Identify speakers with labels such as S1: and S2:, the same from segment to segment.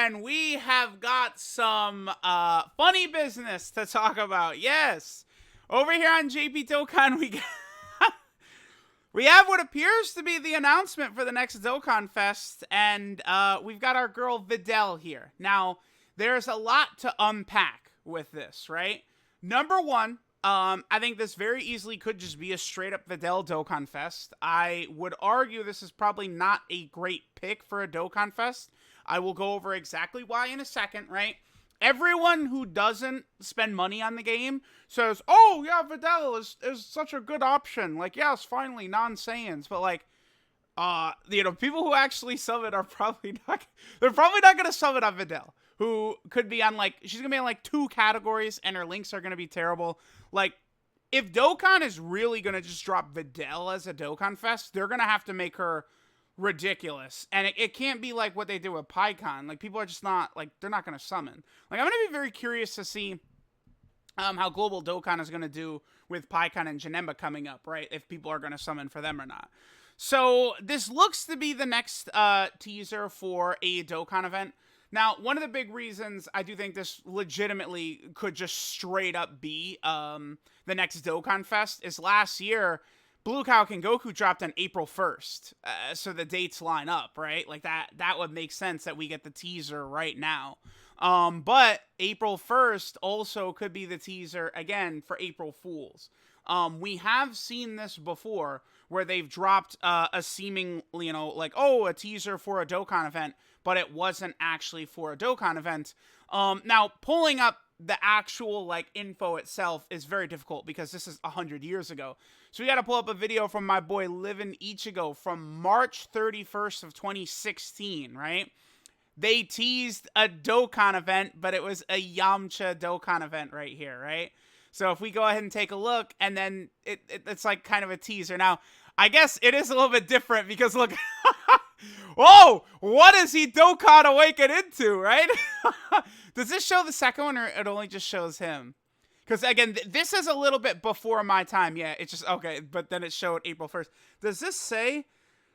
S1: and we have got some funny business to talk about. Yes, over here on JP Dokkan, we have what appears to be the announcement for the next Dokkan Fest, and we've got our girl Videl here. Now, there's a lot to unpack with this, right? Number one, I think this very easily could just be a straight-up Videl Dokkan Fest. I would argue this is probably not a great pick for a Dokkan Fest. I will go over exactly why in a second, right? Everyone who doesn't spend money on the game says, oh, yeah, Videl is such a good option. Like, yes, finally, non-Saiyans. But, like, people who actually sub it are probably not, they're probably not going to sub it on Videl, who could be on, like, she's going to be on, like, 2 categories, and her links are going to be terrible. Like, if Dokkan is really going to just drop Videl as a Dokkan Fest, they're going to have to make her ridiculous. And it can't be like what they do with PyCon. Like, people are just not, like, they're not going to summon. Like, I'm going to be very curious to see how Global Dokkan is going to do with PyCon and Janemba coming up, right? If people are going to summon for them or not. So, this looks to be the next teaser for a Dokkan event. Now, one of the big reasons I do think this legitimately could just straight up be the next Dokkan Fest is last year, Blue Cow Goku dropped on April 1st. So the dates line up, right? Like that would make sense that we get the teaser right now. But April 1st also could be the teaser again for April Fools. We have seen this before where they've dropped a seemingly, like, oh, a teaser for a Dokkan event, but it wasn't actually for a Dokkan event. Now, pulling up the actual, like, info itself is very difficult because this is 100 years ago. So we got to pull up a video from my boy Livin Ichigo from March 31st of 2016, right? They teased a Dokkan event, but it was a Yamcha Dokkan event right here, right? So if we go ahead and take a look, and then it's like kind of a teaser. Now, I guess it is a little bit different because look, whoa, what is he Dokkan Awaken into, right? Does this show the second one, or it only just shows him? Because again, this is a little bit before my time. Yeah, it's just, okay, but then it showed April 1st. Does this say?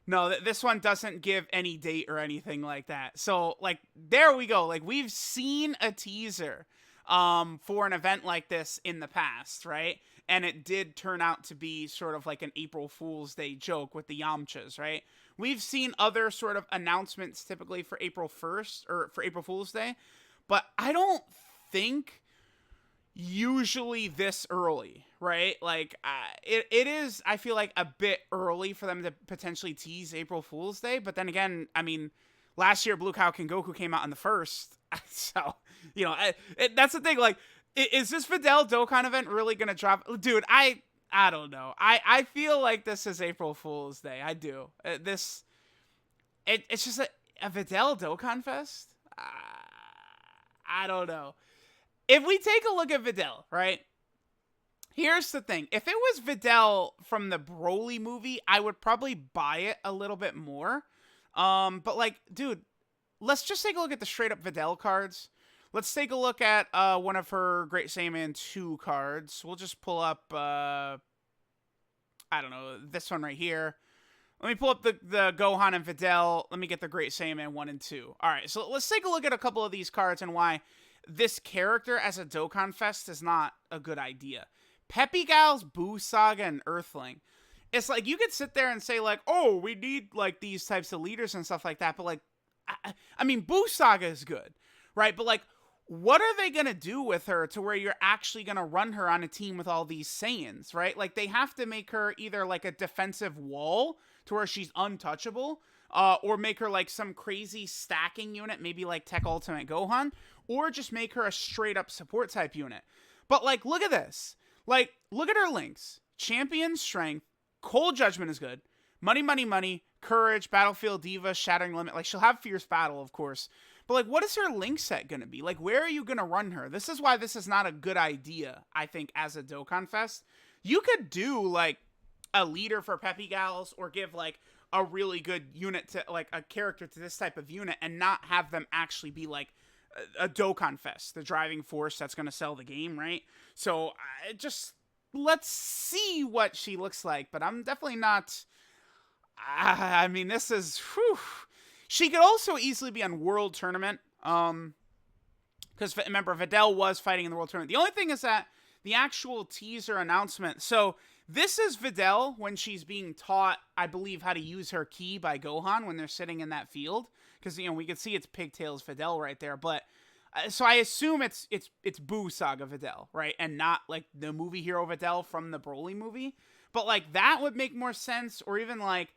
S1: No, this one doesn't give any date or anything like that. So, like, there we go. Like, we've seen a teaser for an event like this in the past, right? And it did turn out to be sort of like an April Fool's Day joke with the Yamchas, right? We've seen other sort of announcements typically for April 1st or for April Fool's Day, but I don't think usually this early, right? Like, it is, I feel like, a bit early for them to potentially tease April Fool's Day, but then again, I mean, last year Blue Cow Goku came out on the 1st, so, that's the thing, like, is this Videl Dokkan event really gonna drop? Dude, I don't know. I feel like this is April Fool's Day. I do. It's just a Videl Dokkan Fest? I don't know. If we take a look at Videl, right? Here's the thing. If it was Videl from the Broly movie, I would probably buy it a little bit more. But, like, dude, let's just take a look at the straight-up Videl cards. Let's take a look at one of her Great Saiyaman 2 cards. We'll just pull up, I don't know, this one right here. Let me pull up the Gohan and Videl. Let me get the Great Saiyaman 1 and 2. All right, so let's take a look at a couple of these cards and why this character as a Dokkan Fest is not a good idea. Peppy Gal's Boo Saga and Earthling. It's like, you could sit there and say, like, oh, we need, like, these types of leaders and stuff like that, but, like, I mean, Boo Saga is good, right? But, like, what are they going to do with her to where you're actually going to run her on a team with all these Saiyans, right? Like, they have to make her either, like, a defensive wall to where she's untouchable, or make her, like, some crazy stacking unit, maybe like Tech Ultimate Gohan, or just make her a straight-up support type unit. But, like, look at this. Like, look at her links. Champion Strength, Cold Judgment is good, Money, Money, Money, Courage, Battlefield Diva, Shattering Limit. Like, she'll have Fierce Battle, of course. But, like, what is her link set going to be? Like, where are you going to run her? This is why this is not a good idea, I think, as a Dokkan Fest. You could do, like, a leader for Peppy Gals or give, like, a really good unit to, like, a character to this type of unit and not have them actually be, like, a Dokkan Fest, the driving force that's going to sell the game, right? So, just, let's see what she looks like. But I'm definitely not, I mean, this is, whew. She could also easily be on World Tournament. Because remember, Videl was fighting in the World Tournament. The only thing is that the actual teaser announcement. So this is Videl when she's being taught, I believe, how to use her ki by Gohan when they're sitting in that field. Because we can see it's Pigtails Videl right there. But so I assume it's Boo Saga Videl, right, and not like the movie Hero Videl from the Broly movie. But like that would make more sense, or even like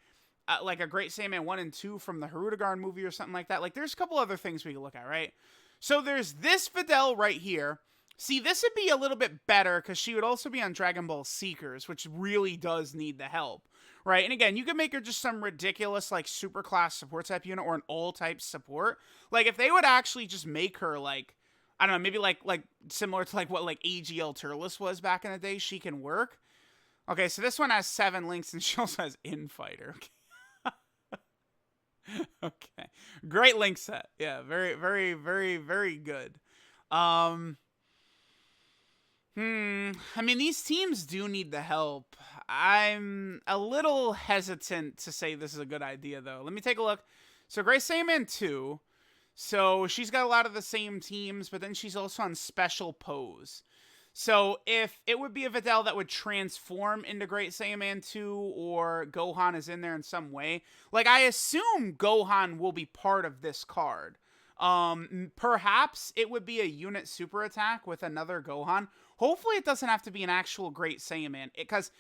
S1: a Great Saiyaman 1 and 2 from the Harudegarn movie or something like that. Like there's a couple other things we can look at, right? So there's this Videl right here. See, this would be a little bit better because she would also be on Dragon Ball Seekers, which really does need the help, right? And again, you could make her just some ridiculous, like, super class support type unit or an all-type support. Like, if they would actually just make her, like, I don't know, maybe, like similar to, like, what, like, AGL Turles was back in the day, she can work. Okay, so this one has 7 links, and she also has Infighter. Okay. Great link set. Yeah, very, very, very, very good. I mean, these teams do need the help. I'm a little hesitant to say this is a good idea, though. Let me take a look. So, Great Saiyaman 2. So, she's got a lot of the same teams, but then she's also on Special Pose. So, if it would be a Videl that would transform into Great Saiyaman 2, or Gohan is in there in some way, like, I assume Gohan will be part of this card. Perhaps it would be a unit super attack with another Gohan. Hopefully it doesn't have to be an actual Great Saiyaman, because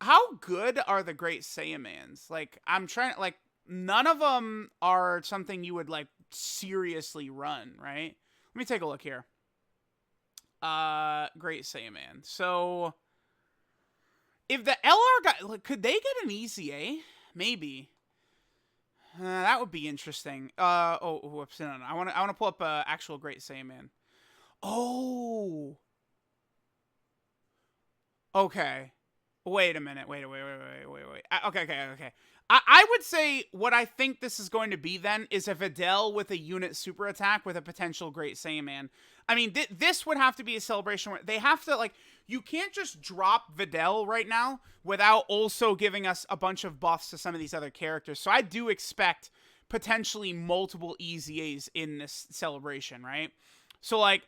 S1: how good are the Great Saiyamans? Like, I'm trying to, like, none of them are something you would, like, seriously run, right? Let me take a look here. Great Saiyaman. So, if the LR got, like, could they get an EZA? Maybe. That would be interesting. Whoops, no. I want to pull up actual Great Saiyaman. Oh. Okay. Wait a minute. Wait. Okay. I would say what I think this is going to be then is a Videl with a unit super attack with a potential Great Saiyaman. I mean, this would have to be a celebration where they have to, like, you can't just drop Videl right now without also giving us a bunch of buffs to some of these other characters. So I do expect potentially multiple EZAs in this celebration, right? So, like,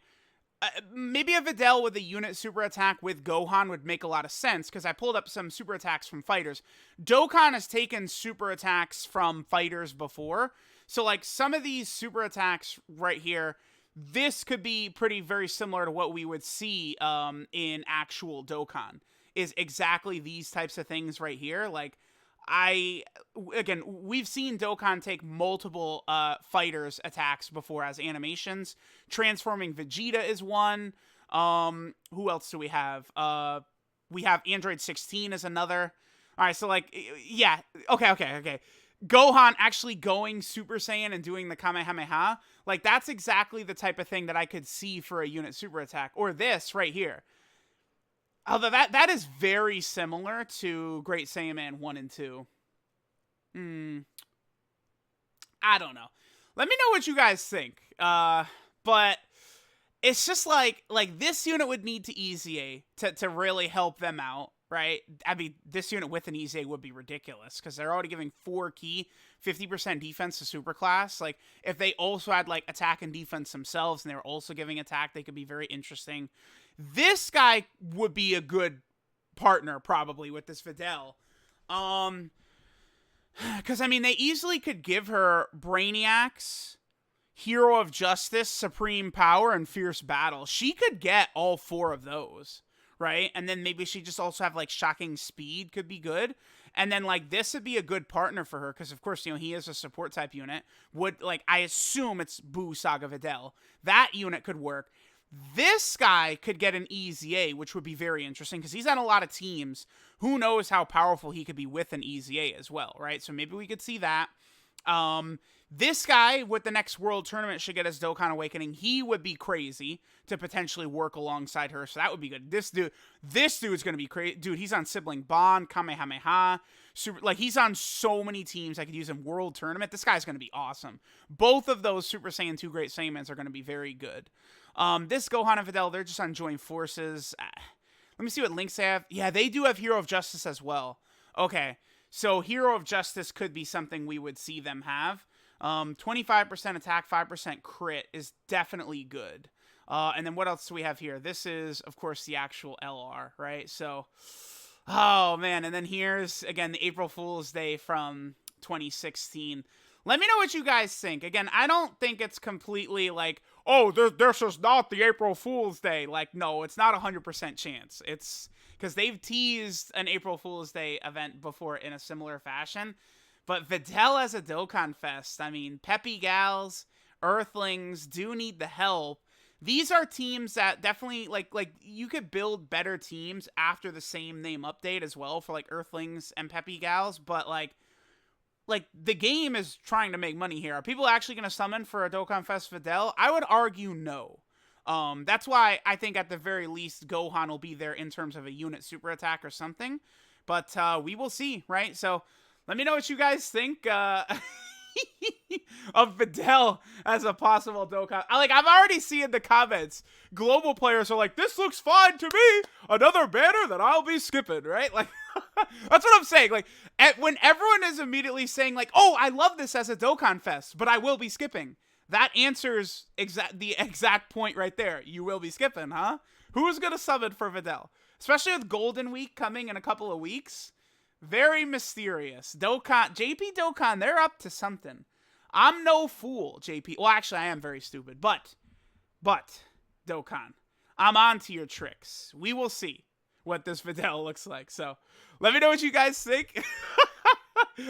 S1: maybe a Videl with a unit super attack with Gohan would make a lot of sense, because I pulled up some super attacks from fighters. Dokkan has taken super attacks from fighters before. So, like, some of these super attacks right here, this could be very similar to what we would see in actual Dokkan. Is exactly these types of things right here. Like, again, we've seen Dokkan take multiple fighters attacks before as animations. Transforming Vegeta is one. Who else do we have? We have Android 16 as another. All right, so, like, yeah. Okay. Gohan actually going Super Saiyan and doing the Kamehameha. Like, that's exactly the type of thing that I could see for a unit super attack. Or this right here. Although that is very similar to Great Saiyaman 1 and 2. I don't know. Let me know what you guys think. But it's just like this unit would need to EZA to really help them out, right? I mean, this unit with an EZA would be ridiculous because they're already giving 4 ki, 50% defense to superclass. Like, if they also had, like, attack and defense themselves and they were also giving attack, they could be very interesting. This guy would be a good partner, probably, with this Videl. Because, I mean, they easily could give her Brainiacs, Hero of Justice, Supreme Power, and Fierce Battle. She could get all 4 of those, right? And then maybe she just also have, like, Shocking Speed could be good. And then, like, this would be a good partner for her because, of course, you know, he is a support type unit. I assume it's Boo Saga Videl. That unit could work. This guy could get an EZA, which would be very interesting because he's on a lot of teams. Who knows how powerful he could be with an EZA as well, right? So maybe we could see that. This guy with the next World Tournament should get his Dokkan Awakening. He would be crazy to potentially work alongside her, so that would be good. This dude's going to be crazy. Dude, he's on Sibling Bond, Kamehameha. He's on so many teams. I could use him World Tournament. This guy's going to be awesome. Both of those Super Saiyan 2 Great Saiyamans are going to be very good. This Gohan and Videl, they're just on Joint Forces. Let me see what links they have. Yeah, they do have Hero of Justice as well. Okay, so Hero of Justice could be something we would see them have. 25% attack, 5% crit is definitely good. And then what else do we have here? This is, of course, the actual LR, right? So, oh, man. And then here's, again, the April Fool's Day from 2016. Let me know what you guys think. Again, I don't think it's completely like, oh, this is not the April Fool's Day. Like, no, it's not 100% chance. It's because they've teased an April Fool's Day event before in a similar fashion. But Videl as a Dokkan Fest, I mean, Peppy Gals, Earthlings do need the help. These are teams that definitely, like you could build better teams after the same name update as well for, like, Earthlings and Peppy Gals, but, like, the game is trying to make money here. Are people actually going to summon for a Dokkan Fest Videl? I would argue no. That's why I think at the very least Gohan will be there in terms of a unit super attack or something. But we will see, right? So let me know what you guys think of Videl as a possible Dokkan. I've already seen in the comments, global players are like, this looks fine to me. Another banner that I'll be skipping, right? Like, that's what I'm saying. Like, when everyone is immediately saying, like, oh, I love this as a Dokkan Fest, but I will be skipping. That answers the exact point right there. You will be skipping, huh? Who's going to summon for Videl? Especially with Golden Week coming in a couple of weeks. Very mysterious. Dokkan, JP Dokkan, they're up to something. I'm no fool, JP. Well, actually, I am very stupid. But, Dokkan, I'm on to your tricks. We will see what this Videl looks like. So, let me know what you guys think.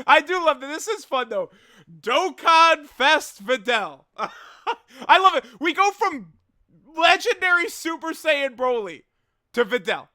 S1: I do love that. This is fun, though. Dokkan Fest Videl. I love it. We go from legendary Super Saiyan Broly to Videl.